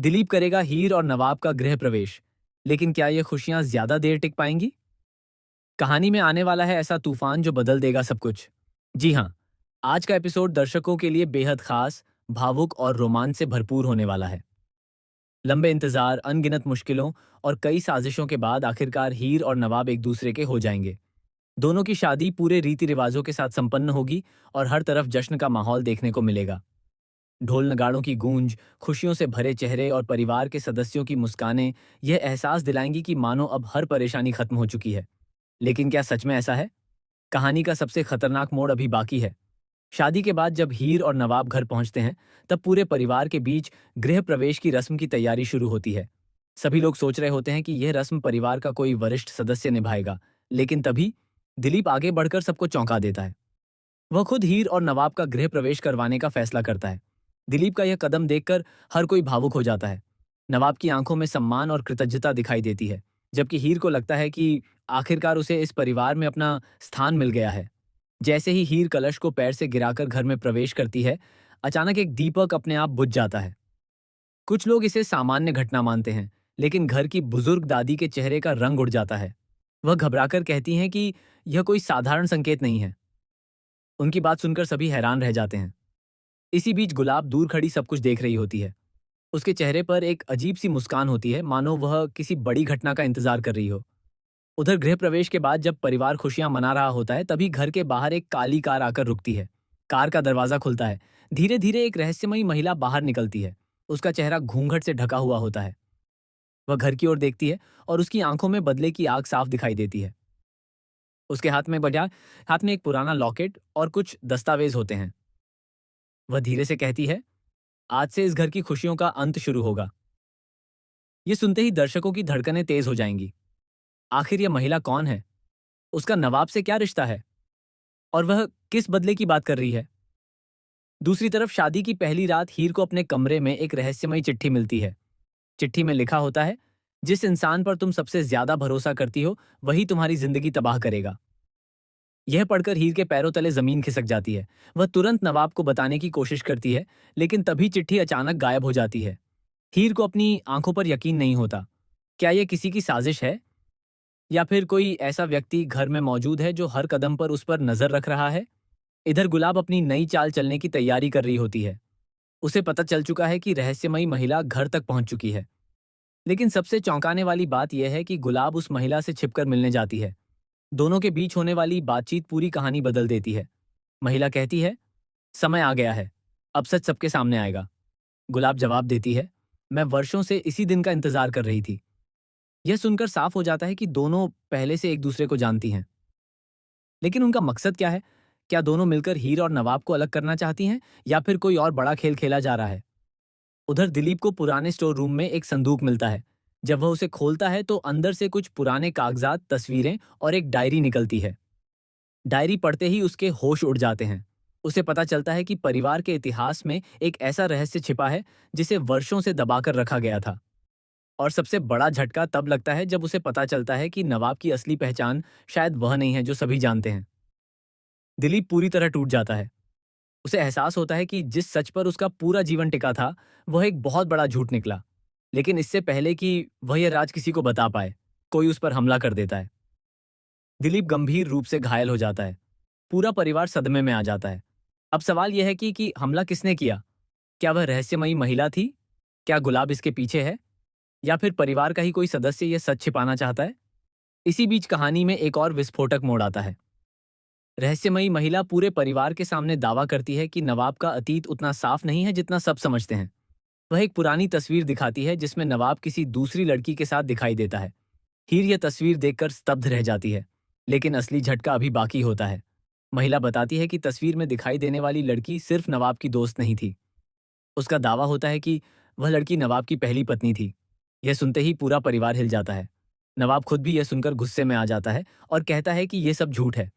दिलीप करेगा हीर और नवाब का गृह प्रवेश, लेकिन क्या ये खुशियां ज्यादा देर टिक पाएंगी? कहानी में आने वाला है ऐसा तूफान जो बदल देगा सब कुछ। जी हाँ, आज का एपिसोड दर्शकों के लिए बेहद खास, भावुक और रोमांच से भरपूर होने वाला है। लंबे इंतजार, अनगिनत मुश्किलों और कई साजिशों के बाद आखिरकार हीर और नवाब एक दूसरे के हो जाएंगे। दोनों की शादी पूरे रीति रिवाजों के साथ संपन्न होगी और हर तरफ जश्न का माहौल देखने को मिलेगा। ढोल नगाड़ों की गूंज, खुशियों से भरे चेहरे और परिवार के सदस्यों की मुस्कानें यह एहसास दिलाएंगी कि मानो अब हर परेशानी खत्म हो चुकी है। लेकिन क्या सच में ऐसा है? कहानी का सबसे खतरनाक मोड़ अभी बाकी है। शादी के बाद जब हीर और नवाब घर पहुंचते हैं, तब पूरे परिवार के बीच गृह प्रवेश की रस्म की तैयारी शुरू होती है। सभी लोग सोच रहे होते हैं कि यह रस्म परिवार का कोई वरिष्ठ सदस्य निभाएगा, लेकिन तभी दिलीप आगे बढ़कर सबको चौंका देता है। वह खुद हीर और नवाब का गृह प्रवेश करवाने का फैसला करता है। दिलीप का यह कदम देखकर हर कोई भावुक हो जाता है। नवाब की आंखों में सम्मान और कृतज्ञता दिखाई देती है, जबकि हीर को लगता है कि आखिरकार उसे इस परिवार में अपना स्थान मिल गया है। जैसे ही हीर कलश को पैर से गिराकर घर में प्रवेश करती है, अचानक एक दीपक अपने आप बुझ जाता है। कुछ लोग इसे सामान्य घटना मानते हैं, लेकिन घर की बुजुर्ग दादी के चेहरे का रंग उड़ जाता है। वह घबराकर कहती हैं कि यह कोई साधारण संकेत नहीं है। उनकी बात सुनकर सभी हैरान रह जाते हैं। इसी बीच गुलाब दूर खड़ी सब कुछ देख रही होती है। उसके चेहरे पर एक अजीब सी मुस्कान होती है, मानो वह किसी बड़ी घटना का इंतजार कर रही हो। उधर गृह प्रवेश के बाद जब परिवार खुशियां मना रहा होता है, तभी घर के बाहर एक काली कार आकर रुकती है। कार का दरवाजा खुलता है। धीरे धीरे एक रहस्यमयी महिला बाहर निकलती है। उसका चेहरा घूंघट से ढका हुआ होता है। वह घर की ओर देखती है और उसकी आंखों में बदले की आग साफ दिखाई देती है। उसके हाथ में एक पुराना लॉकेट और कुछ दस्तावेज होते हैं। वह धीरे से कहती है, आज से इस घर की खुशियों का अंत शुरू होगा। ये सुनते ही दर्शकों की धड़कनें तेज हो जाएंगी। आखिर यह महिला कौन है? उसका नवाब से क्या रिश्ता है? और वह किस बदले की बात कर रही है? दूसरी तरफ शादी की पहली रात हीर को अपने कमरे में एक रहस्यमयी चिट्ठी मिलती है। चिट्ठी में लिखा होता है, जिस इंसान पर तुम सबसे ज्यादा भरोसा करती हो, वही तुम्हारी जिंदगी तबाह करेगा। यह पढ़कर हीर के पैरों तले जमीन खिसक जाती है। वह तुरंत नवाब को बताने की कोशिश करती है, लेकिन तभी चिट्ठी अचानक गायब हो जाती है। हीर को अपनी आंखों पर यकीन नहीं होता। क्या यह किसी की साजिश है, या फिर कोई ऐसा व्यक्ति घर में मौजूद है जो हर कदम पर उस पर नजर रख रहा है? इधर गुलाब अपनी नई चाल चलने की तैयारी कर रही होती है। उसे पता चल चुका है कि रहस्यमयी महिला घर तक पहुंच चुकी है। लेकिन सबसे चौंकाने वाली बात यह है कि गुलाब उस महिला से छिपकर मिलने जाती है। दोनों के बीच होने वाली बातचीत पूरी कहानी बदल देती है। महिला कहती है, समय आ गया है, अब सच सबके सामने आएगा। गुलाब जवाब देती है, मैं वर्षों से इसी दिन का इंतजार कर रही थी। यह सुनकर साफ हो जाता है कि दोनों पहले से एक दूसरे को जानती हैं। लेकिन उनका मकसद क्या है? क्या दोनों मिलकर हीर और नवाब को अलग करना चाहती हैं, या फिर कोई और बड़ा खेल खेला जा रहा है? उधर दिलीप को पुराने स्टोर रूम में एक संदूक मिलता है। जब वह उसे खोलता है तो अंदर से कुछ पुराने कागजात, तस्वीरें और एक डायरी निकलती है। डायरी पढ़ते ही उसके होश उड़ जाते हैं। उसे पता चलता है कि परिवार के इतिहास में एक ऐसा रहस्य छिपा है जिसे वर्षों से दबाकर रखा गया था। और सबसे बड़ा झटका तब लगता है जब उसे पता चलता है कि नवाब की असली पहचान शायद वह नहीं है जो सभी जानते हैं। दिलीप पूरी तरह टूट जाता है। उसे एहसास होता है कि जिस सच पर उसका पूरा जीवन टिका था, वह एक बहुत बड़ा झूठ निकला। लेकिन इससे पहले कि वह यह राज किसी को बता पाए, कोई उस पर हमला कर देता है। दिलीप गंभीर रूप से घायल हो जाता है। पूरा परिवार सदमे में आ जाता है। अब सवाल यह है कि हमला किसने किया? क्या वह रहस्यमयी महिला थी? क्या गुलाब इसके पीछे है? या फिर परिवार का ही कोई सदस्य यह सच छिपाना चाहता है? इसी बीच कहानी में एक और विस्फोटक मोड़ आता है। रहस्यमयी महिला पूरे परिवार के सामने दावा करती है कि नवाब का अतीत उतना साफ नहीं है जितना सब समझते हैं। वह एक पुरानी तस्वीर दिखाती है जिसमें नवाब किसी दूसरी लड़की के साथ दिखाई देता है। हीर यह तस्वीर देखकर स्तब्ध रह जाती है, लेकिन असली झटका अभी बाकी होता है। महिला बताती है कि तस्वीर में दिखाई देने वाली लड़की सिर्फ नवाब की दोस्त नहीं थी। उसका दावा होता है कि वह लड़की नवाब की पहली पत्नी थी। यह सुनते ही पूरा परिवार हिल जाता है। नवाब खुद भी यह सुनकर गुस्से में आ जाता है और कहता है कि यह सब झूठ है।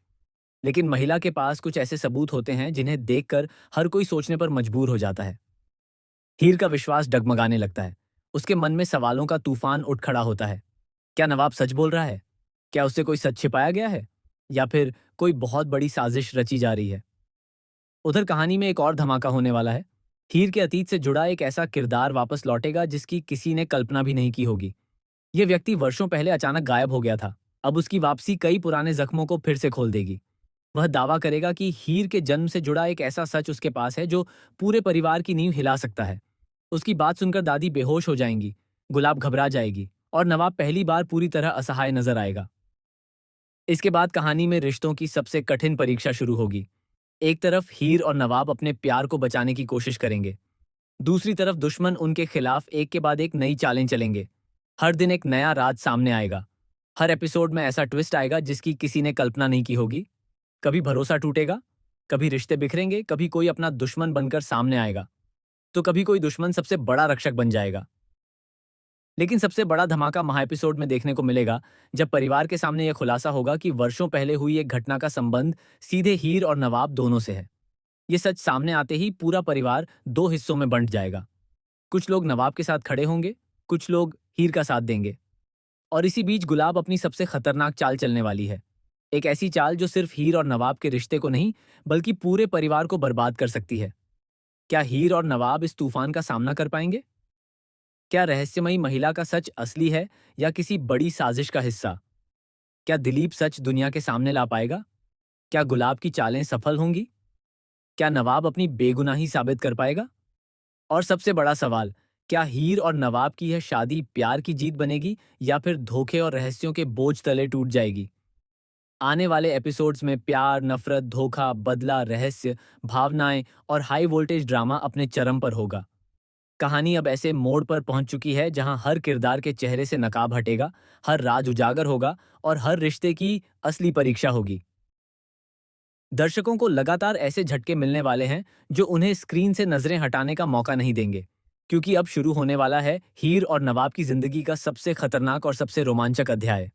लेकिन महिला के पास कुछ ऐसे सबूत होते हैं जिन्हें देखकर हर कोई सोचने पर मजबूर हो जाता है। हीर का विश्वास डगमगाने लगता है। उसके मन में सवालों का तूफान उठ खड़ा होता है। क्या नवाब सच बोल रहा है? क्या उससे कोई सच छिपाया गया है, या फिर कोई बहुत बड़ी साजिश रची जा रही है? उधर कहानी में एक और धमाका होने वाला है। हीर के अतीत से जुड़ा एक ऐसा किरदार वापस लौटेगा जिसकी किसी ने कल्पना भी नहीं की होगी। यह व्यक्ति वर्षों पहले अचानक गायब हो गया था। अब उसकी वापसी कई पुराने जख्मों को फिर से खोल देगी। वह दावा करेगा कि हीर के जन्म से जुड़ा एक ऐसा सच उसके पास है जो पूरे परिवार की नींव हिला सकता है। उसकी बात सुनकर दादी बेहोश हो जाएंगी, गुलाब घबरा जाएगी और नवाब पहली बार पूरी तरह असहाय नजर आएगा। इसके बाद कहानी में रिश्तों की सबसे कठिन परीक्षा शुरू होगी। एक तरफ हीर और नवाब अपने प्यार को बचाने की कोशिश करेंगे, दूसरी तरफ दुश्मन उनके खिलाफ एक के बाद एक नई चालें चलेंगे। हर दिन एक नया राज सामने आएगा। हर एपिसोड में ऐसा ट्विस्ट आएगा जिसकी किसी ने कल्पना नहीं की होगी। कभी भरोसा टूटेगा, कभी रिश्ते बिखरेंगे, कभी कोई अपना दुश्मन बनकर सामने आएगा, तो कभी कोई दुश्मन सबसे बड़ा रक्षक बन जाएगा। लेकिन सबसे बड़ा धमाका महा एपिसोड में देखने को मिलेगा, जब परिवार के सामने यह खुलासा होगा कि वर्षों पहले हुई एक घटना का संबंध सीधे हीर और नवाब दोनों से है। ये सच सामने आते ही पूरा परिवार दो हिस्सों में बंट जाएगा। कुछ लोग नवाब के साथ खड़े होंगे, कुछ लोग हीर का साथ देंगे। और इसी बीच गुलाब अपनी सबसे खतरनाक चाल चलने वाली है। एक ऐसी चाल जो सिर्फ हीर और नवाब के रिश्ते को नहीं, बल्कि पूरे परिवार को बर्बाद कर सकती है। क्या हीर और नवाब इस तूफान का सामना कर पाएंगे? क्या रहस्यमयी महिला का सच असली है या किसी बड़ी साजिश का हिस्सा? क्या दिलीप सच दुनिया के सामने ला पाएगा? क्या गुलाब की चालें सफल होंगी? क्या नवाब अपनी बेगुनाही साबित कर पाएगा? और सबसे बड़ा सवाल, क्या हीर और नवाब की यह शादी प्यार की जीत बनेगी या फिर धोखे और रहस्यों के बोझ तले टूट जाएगी? आने वाले एपिसोड्स में प्यार, नफरत, धोखा, बदला, रहस्य, भावनाएं और हाई वोल्टेज ड्रामा अपने चरम पर होगा। कहानी अब ऐसे मोड़ पर पहुंच चुकी है जहां हर किरदार के चेहरे से नकाब हटेगा, हर राज उजागर होगा और हर रिश्ते की असली परीक्षा होगी। दर्शकों को लगातार ऐसे झटके मिलने वाले हैं जो उन्हें स्क्रीन से नजरें हटाने का मौका नहीं देंगे, क्योंकि अब शुरू होने वाला है हीर और नवाब की जिंदगी का सबसे खतरनाक और सबसे रोमांचक अध्याय।